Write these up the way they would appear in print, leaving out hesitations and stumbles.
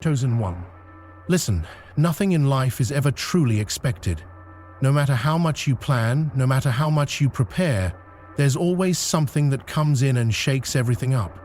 Chosen one. Listen, nothing in life is ever truly expected. No matter how much you plan, no matter how much you prepare, there's always something that comes in and shakes everything up.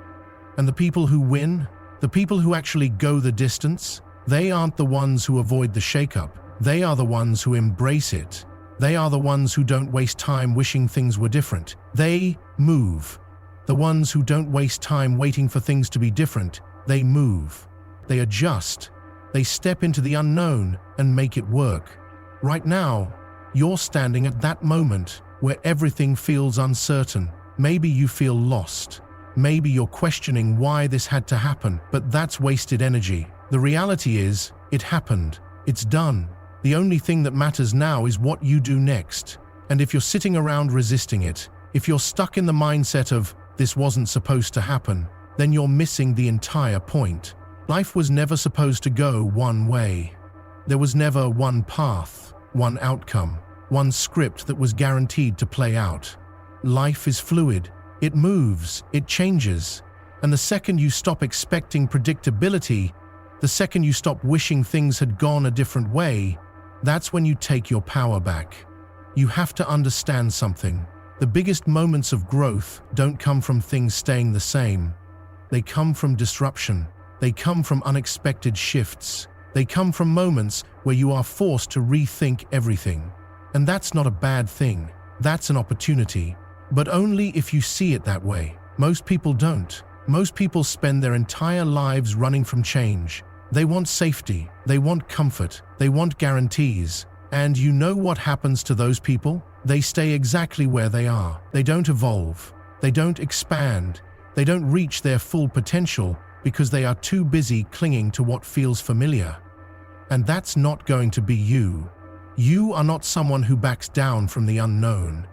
And the people who win, the people who actually go the distance, they aren't the ones who avoid the shakeup. They are the ones who embrace it. They are the ones who don't waste time wishing things were different. They move. The ones who don't waste time waiting for things to be different, they move. They adjust. They step into the unknown and make it work. Right now, you're standing at that moment where everything feels uncertain. Maybe you feel lost. Maybe you're questioning why this had to happen, but that's wasted energy. The reality is, it happened. It's done. The only thing that matters now is what you do next. And if you're sitting around resisting it, if you're stuck in the mindset of, this wasn't supposed to happen, then you're missing the entire point. Life was never supposed to go one way. There was never one path, one outcome, one script that was guaranteed to play out. Life is fluid. It moves, it changes. And the second you stop expecting predictability, the second you stop wishing things had gone a different way, that's when you take your power back. You have to understand something. The biggest moments of growth don't come from things staying the same. They come from disruption. They come from unexpected shifts. They come from moments where you are forced to rethink everything. And that's not a bad thing. That's an opportunity. But only if you see it that way. Most people don't. Most people spend their entire lives running from change. They want safety. They want comfort. They want guarantees. And you know what happens to those people? They stay exactly where they are. They don't evolve. They don't expand. They don't reach their full potential because they are too busy clinging to what feels familiar. And that's not going to be you. You are not someone who backs down from the unknown.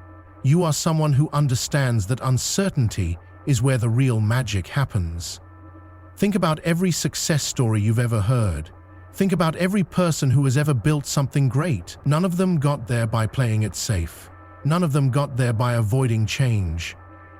You are someone who understands that uncertainty is where the real magic happens. Think about every success story you've ever heard. Think about every person who has ever built something great. None of them got there by playing it safe. None of them got there by avoiding change.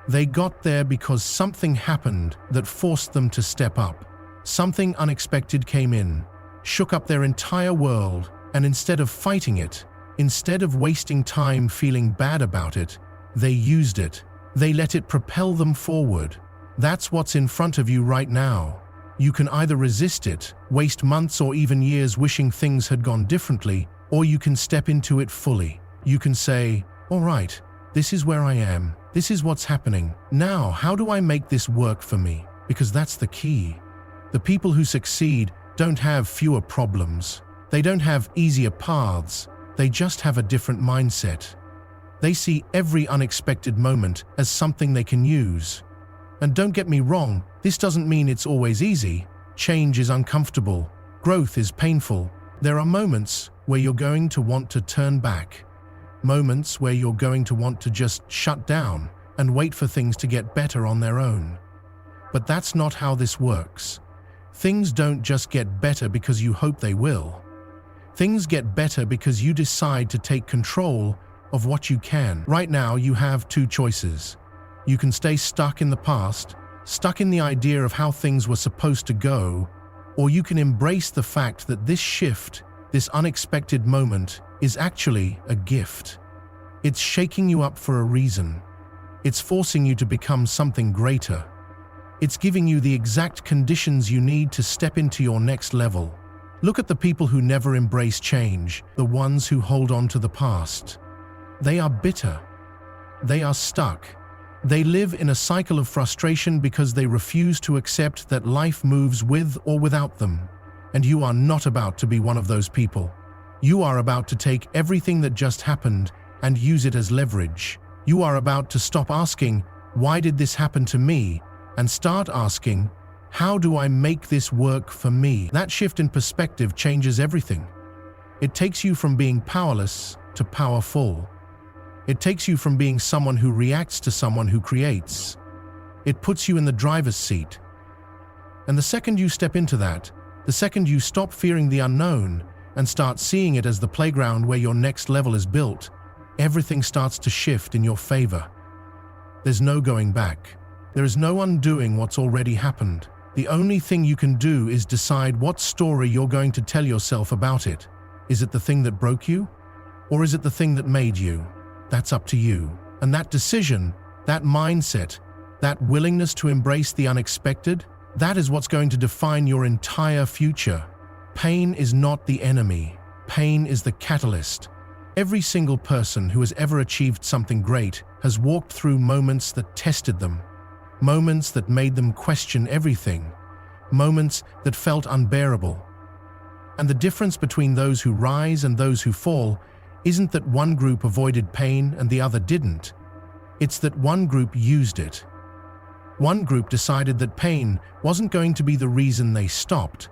They got there because something happened that forced them to step up. Something unexpected came in, shook up their entire world, and instead of fighting it, instead of wasting time feeling bad about it, they used it. They let it propel them forward. That's what's in front of you right now. You can either resist it, waste months or even years wishing things had gone differently, or you can step into it fully. You can say, all right, this is where I am. This is what's happening. Now, how do I make this work for me? Because that's the key. The people who succeed don't have fewer problems. They don't have easier paths. They just have a different mindset. They see every unexpected moment as something they can use. And don't get me wrong, this doesn't mean it's always easy. Change is uncomfortable. Growth is painful. There are moments where you're going to want to turn back. Moments where you're going to want to just shut down and wait for things to get better on their own. But that's not how this works. Things don't just get better because you hope they will. Things get better because you decide to take control of what you can. Right now, you have two choices. You can stay stuck in the past, stuck in the idea of how things were supposed to go, or you can embrace the fact that this shift, this unexpected moment, is actually a gift. It's shaking you up for a reason. It's forcing you to become something greater. It's giving you the exact conditions you need to step into your next level. Look at the people who never embrace change, the ones who hold on to the past. They are bitter. They are stuck. They live in a cycle of frustration because they refuse to accept that life moves with or without them. And you are not about to be one of those people. You are about to take everything that just happened and use it as leverage. You are about to stop asking, why did this happen to me? And start asking, how do I make this work for me? That shift in perspective changes everything. It takes you from being powerless to powerful. It takes you from being someone who reacts to someone who creates. It puts you in the driver's seat. And the second you step into that, the second you stop fearing the unknown and start seeing it as the playground where your next level is built, everything starts to shift in your favor. There's no going back. There is no undoing what's already happened. The only thing you can do is decide what story you're going to tell yourself about it. Is it the thing that broke you? Or is it the thing that made you? That's up to you. And that decision, that mindset, that willingness to embrace the unexpected, that is what's going to define your entire future. Pain is not the enemy. Pain is the catalyst. Every single person who has ever achieved something great has walked through moments that tested them, moments that made them question everything, moments that felt unbearable. And the difference between those who rise and those who fall isn't that one group avoided pain and the other didn't. It's that one group used it. One group decided that pain wasn't going to be the reason they stopped.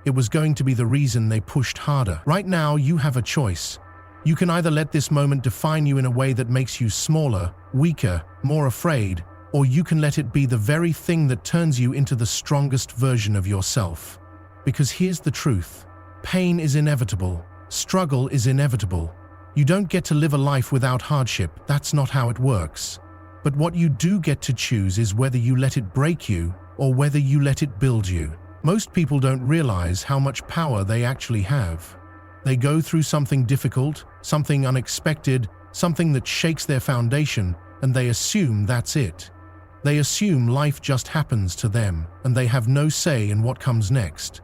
It was going to be the reason they pushed harder. Right now, you have a choice. You can either let this moment define you in a way that makes you smaller, weaker, more afraid, or you can let it be the very thing that turns you into the strongest version of yourself. Because here's the truth. Pain is inevitable. Struggle is inevitable. You don't get to live a life without hardship. That's not how it works. But what you do get to choose is whether you let it break you or whether you let it build you. Most people don't realize how much power they actually have. They go through something difficult, something unexpected, something that shakes their foundation, and they assume that's it. They assume life just happens to them, and they have no say in what comes next.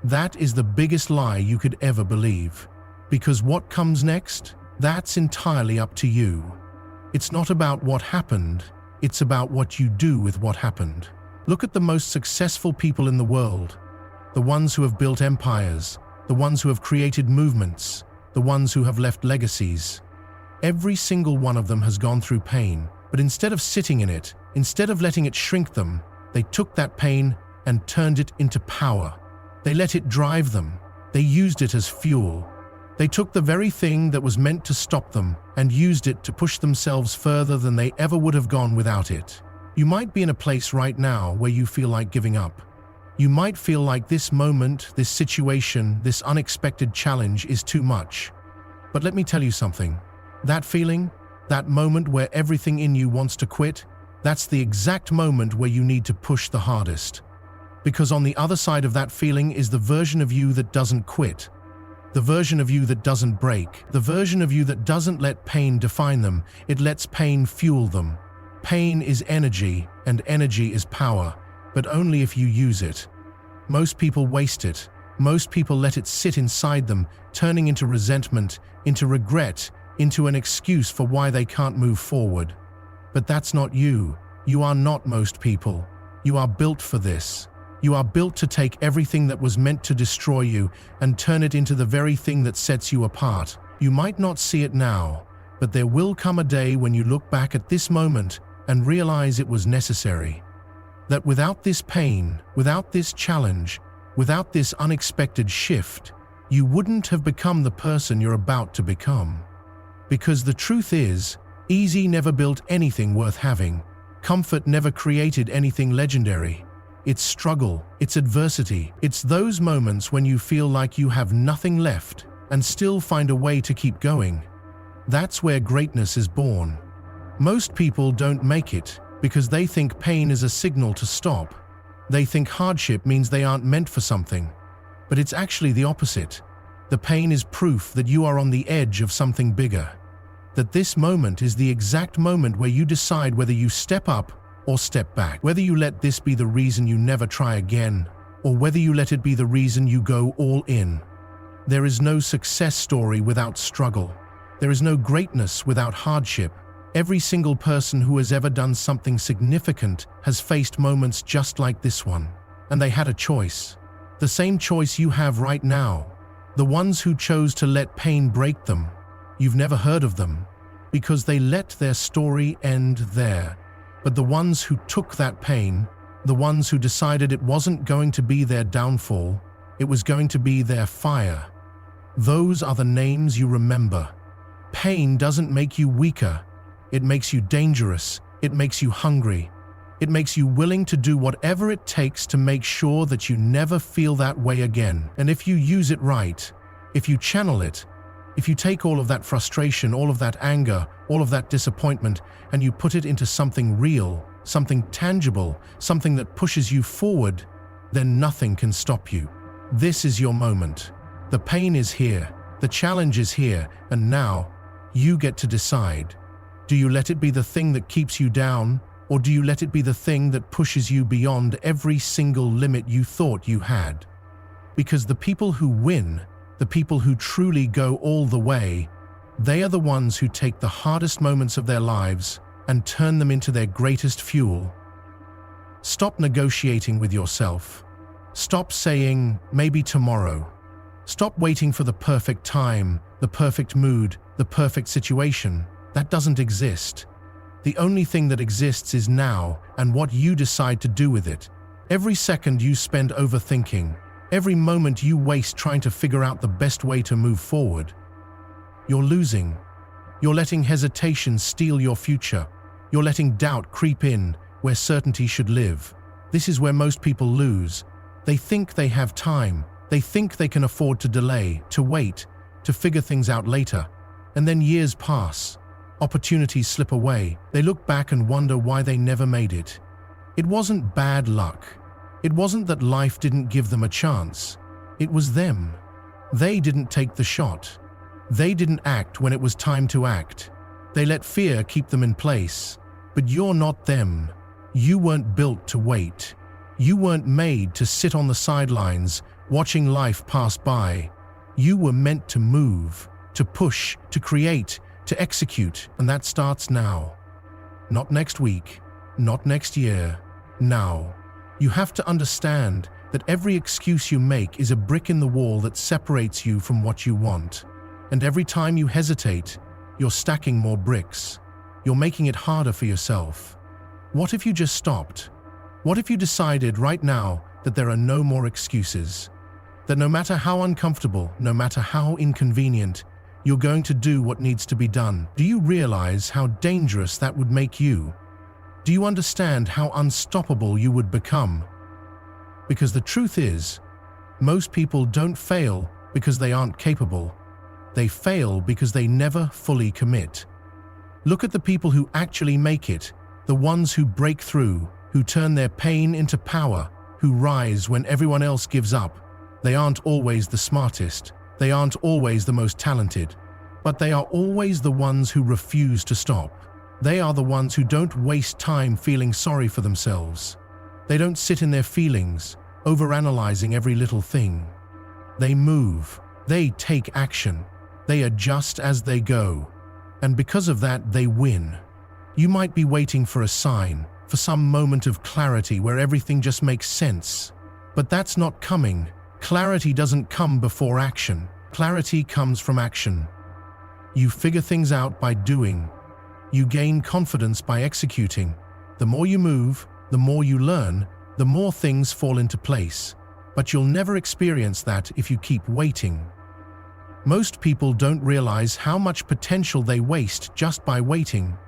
That is the biggest lie you could ever believe. Because what comes next? That's entirely up to you. It's not about what happened, it's about what you do with what happened. Look at the most successful people in the world. The ones who have built empires, the ones who have created movements, the ones who have left legacies. Every single one of them has gone through pain, but instead of sitting in it, instead of letting it shrink them, they took that pain and turned it into power. They let it drive them. They used it as fuel. They took the very thing that was meant to stop them and used it to push themselves further than they ever would have gone without it. You might be in a place right now where you feel like giving up. You might feel like this moment, this situation, this unexpected challenge is too much. But let me tell you something. That feeling, that moment where everything in you wants to quit, that's the exact moment where you need to push the hardest. Because on the other side of that feeling is the version of you that doesn't quit. The version of you that doesn't break. The version of you that doesn't let pain define them. It lets pain fuel them. Pain is energy, and energy is power, but only if you use it. Most people waste it. Most people let it sit inside them, turning into resentment, into regret, into an excuse for why they can't move forward. But that's not you. You are not most people. You are built for this. You are built to take everything that was meant to destroy you and turn it into the very thing that sets you apart. You might not see it now, but there will come a day when you look back at this moment and realize it was necessary. That without this pain, without this challenge, without this unexpected shift, you wouldn't have become the person you're about to become. Because the truth is, easy never built anything worth having. Comfort never created anything legendary. It's struggle, it's adversity, it's those moments when you feel like you have nothing left and still find a way to keep going. That's where greatness is born. Most people don't make it because they think pain is a signal to stop. They think hardship means they aren't meant for something. But it's actually the opposite. The pain is proof that you are on the edge of something bigger. That this moment is the exact moment where you decide whether you step up or step back, whether you let this be the reason you never try again, or whether you let it be the reason you go all in. There is no success story without struggle. There is no greatness without hardship. Every single person who has ever done something significant has faced moments just like this one, and they had a choice. The same choice you have right now. The ones who chose to let pain break them. You've never heard of them, because they let their story end there. But the ones who took that pain, the ones who decided it wasn't going to be their downfall, it was going to be their fire. Those are the names you remember. Pain doesn't make you weaker. It makes you dangerous. It makes you hungry. It makes you willing to do whatever it takes to make sure that you never feel that way again. And if you use it right, if you channel it, if you take all of that frustration, all of that anger, all of that disappointment, and you put it into something real, something tangible, something that pushes you forward, then nothing can stop you. This is your moment. The pain is here, the challenge is here, and now you get to decide. Do you let it be the thing that keeps you down, or do you let it be the thing that pushes you beyond every single limit you thought you had? Because the people who win, the people who truly go all the way, they are the ones who take the hardest moments of their lives and turn them into their greatest fuel. Stop negotiating with yourself. Stop saying, maybe tomorrow. Stop waiting for the perfect time, the perfect mood, the perfect situation. That doesn't exist. The only thing that exists is now and what you decide to do with it. Every second you spend overthinking, every moment you waste trying to figure out the best way to move forward, you're losing. You're letting hesitation steal your future. You're letting doubt creep in where certainty should live. This is where most people lose. They think they have time. They think they can afford to delay, to wait, to figure things out later. And then years pass. Opportunities slip away. They look back and wonder why they never made it. It wasn't bad luck. It wasn't that life didn't give them a chance. It was them. They didn't take the shot. They didn't act when it was time to act. They let fear keep them in place. But you're not them. You weren't built to wait. You weren't made to sit on the sidelines, watching life pass by. You were meant to move, to push, to create, to execute, and that starts now. Not next week, not next year, now. You have to understand that every excuse you make is a brick in the wall that separates you from what you want. And every time you hesitate, you're stacking more bricks. You're making it harder for yourself. What if you just stopped? What if you decided right now that there are no more excuses? That no matter how uncomfortable, no matter how inconvenient, you're going to do what needs to be done. Do you realize how dangerous that would make you? Do you understand how unstoppable you would become? Because the truth is, most people don't fail because they aren't capable. They fail because they never fully commit. Look at the people who actually make it, the ones who break through, who turn their pain into power, who rise when everyone else gives up. They aren't always the smartest, they aren't always the most talented, but they are always the ones who refuse to stop. They are the ones who don't waste time feeling sorry for themselves. They don't sit in their feelings, overanalyzing every little thing. They move, they take action, they adjust as they go. And because of that, they win. You might be waiting for a sign, for some moment of clarity where everything just makes sense. But that's not coming. Clarity doesn't come before action. Clarity comes from action. You figure things out by doing. You gain confidence by executing. The more you move, the more you learn, the more things fall into place. But you'll never experience that if you keep waiting. Most people don't realize how much potential they waste just by waiting.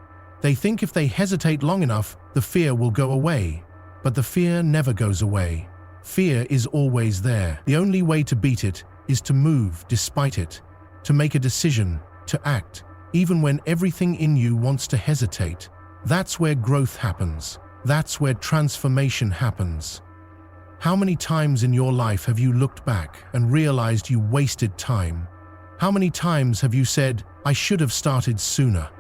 They think if they hesitate long enough, the fear will go away. But the fear never goes away. Fear is always there. The only way to beat it is to move despite it, to make a decision, to act, even when everything in you wants to hesitate. That's where growth happens. That's where transformation happens. How many times in your life have you looked back and realized you wasted time? How many times have you said, I should have started sooner?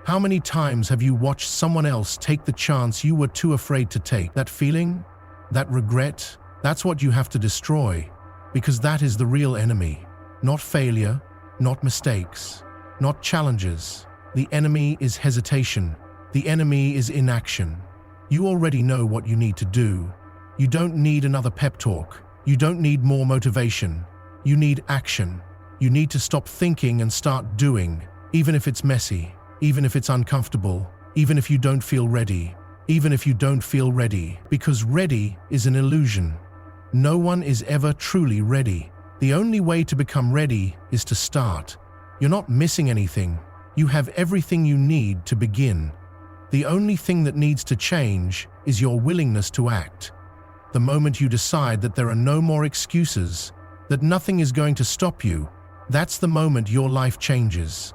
How many times have you watched someone else take the chance you were too afraid to take? That feeling? That regret? That's what you have to destroy, because that is the real enemy. Not failure, not mistakes, not challenges. The enemy is hesitation. The enemy is inaction. You already know what you need to do. You don't need another pep talk. You don't need more motivation. You need action. You need to stop thinking and start doing, even if it's messy, even if it's uncomfortable, even if you don't feel ready, even if you don't feel ready, because ready is an illusion. No one is ever truly ready. The only way to become ready is to start. You're not missing anything. You have everything you need to begin. The only thing that needs to change is your willingness to act. The moment you decide that there are no more excuses, that nothing is going to stop you, that's the moment your life changes.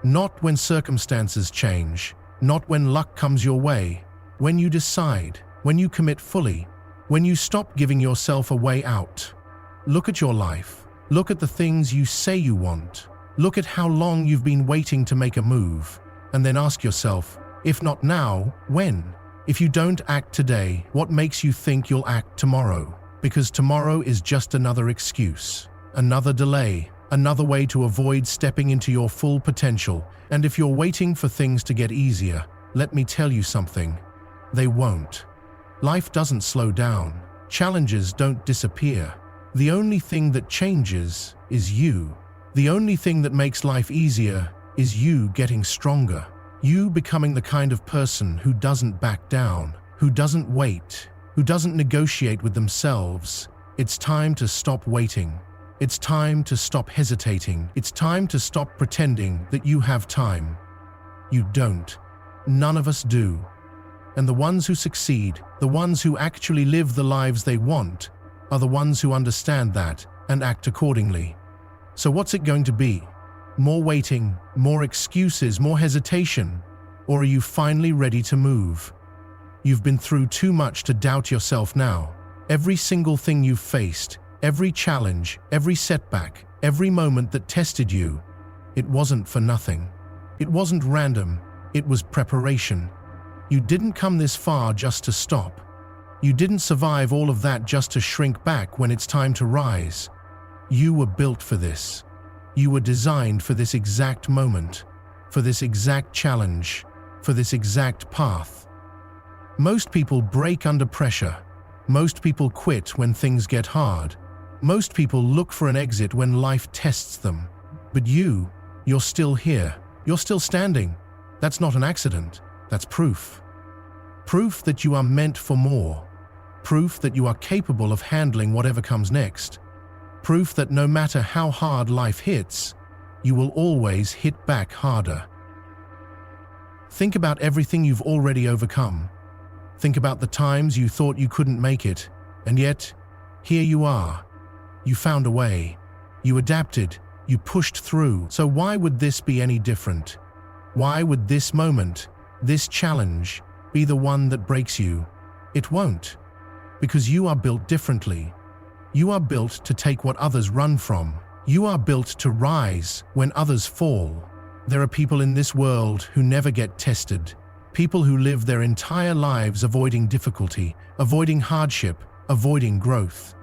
Not when circumstances change, not when luck comes your way, when you decide, when you commit fully, when you stop giving yourself a way out. Look at your life. Look at the things you say you want. Look at how long you've been waiting to make a move. And then ask yourself, if not now, when? If you don't act today, what makes you think you'll act tomorrow? Because tomorrow is just another excuse, another delay, another way to avoid stepping into your full potential. And if you're waiting for things to get easier, let me tell you something. They won't. Life doesn't slow down. Challenges don't disappear. The only thing that changes is you. The only thing that makes life easier is you getting stronger. You becoming the kind of person who doesn't back down, who doesn't wait, who doesn't negotiate with themselves. It's time to stop waiting. It's time to stop hesitating. It's time to stop pretending that you have time. You don't. None of us do. And the ones who succeed, the ones who actually live the lives they want, are the ones who understand that and act accordingly. So what's it going to be? More waiting, more excuses, more hesitation? Or are you finally ready to move? You've been through too much to doubt yourself now. Every single thing you've faced, every challenge, every setback, every moment that tested you, it wasn't for nothing. It wasn't random, it was preparation. You didn't come this far just to stop. You didn't survive all of that just to shrink back when it's time to rise. You were built for this. You were designed for this exact moment, for this exact challenge, for this exact path. Most people break under pressure. Most people quit when things get hard. Most people look for an exit when life tests them. But you're still here. You're still standing. That's not an accident. That's proof. Proof that you are meant for more. Proof that you are capable of handling whatever comes next. Proof that no matter how hard life hits, you will always hit back harder. Think about everything you've already overcome. Think about the times you thought you couldn't make it, and yet, here you are. You found a way. You adapted. You pushed through. So why would this be any different? Why would this moment, this challenge, be the one that breaks you? It won't. Because you are built differently. You are built to take what others run from. You are built to rise when others fall. There are people in this world who never get tested. People who live their entire lives avoiding difficulty, avoiding hardship, avoiding growth.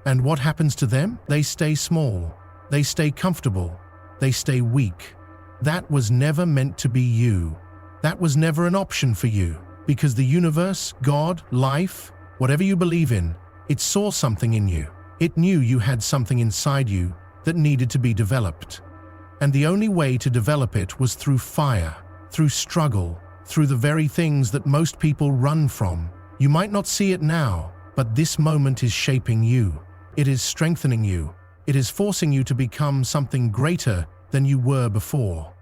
And what happens to them? They stay small. They stay comfortable. They stay weak. That was never meant to be you. That was never an option for you. Because the universe, God, life, whatever you believe in, it saw something in you. It knew you had something inside you that needed to be developed. And the only way to develop it was through fire, through struggle, through the very things that most people run from. You might not see it now, but this moment is shaping you. It is strengthening you. It is forcing you to become something greater than you were before.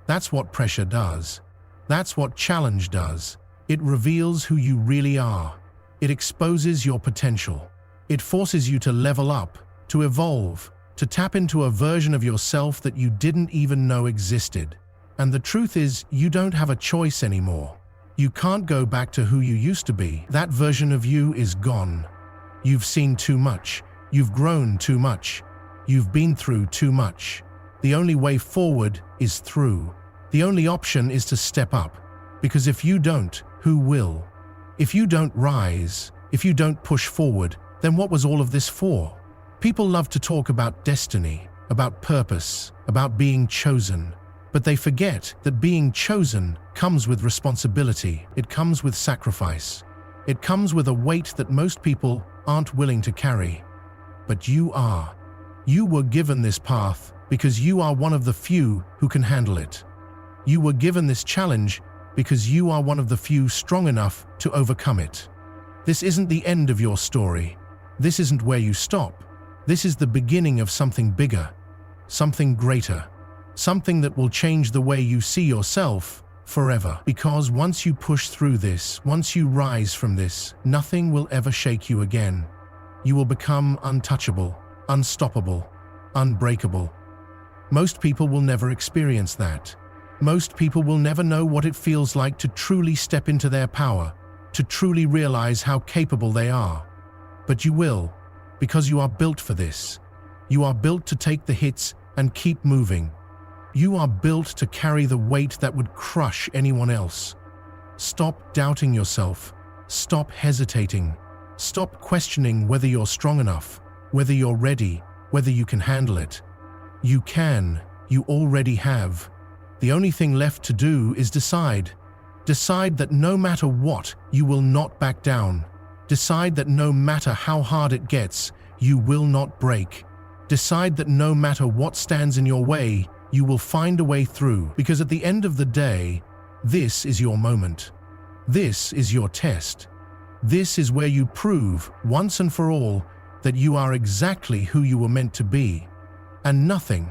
That's what pressure does. That's what challenge does. It reveals who you really are. It exposes your potential. It forces you to level up, to evolve, to tap into a version of yourself that you didn't even know existed. And the truth is, you don't have a choice anymore. You can't go back to who you used to be. That version of you is gone. You've seen too much. You've grown too much. You've been through too much. The only way forward is through. The only option is to step up. Because if you don't, who will? If you don't rise, if you don't push forward, then what was all of this for? People love to talk about destiny, about purpose, about being chosen. But they forget that being chosen comes with responsibility. It comes with sacrifice. It comes with a weight that most people aren't willing to carry. But you are. You were given this path because you are one of the few who can handle it. You were given this challenge because you are one of the few strong enough to overcome it. This isn't the end of your story. This isn't where you stop. This is the beginning of something bigger, something greater, something that will change the way you see yourself forever. Because once you push through this, once you rise from this, nothing will ever shake you again. You will become untouchable, unstoppable, unbreakable. Most people will never experience that. Most people will never know what it feels like to truly step into their power, to truly realize how capable they are. But you will, because you are built for this. You are built to take the hits and keep moving. You are built to carry the weight that would crush anyone else. Stop doubting yourself. Stop hesitating. Stop questioning whether you're strong enough, whether you're ready, whether you can handle it. You can. You already have. The only thing left to do is decide. Decide that no matter what, you will not back down. Decide that no matter how hard it gets, you will not break. Decide that no matter what stands in your way, you will find a way through, because at the end of the day, this is your moment. This is your test. This is where you prove, once and for all, that you are exactly who you were meant to be. And nothing,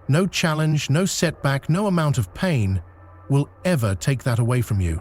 no challenge, no setback, no amount of pain will ever take that away from you.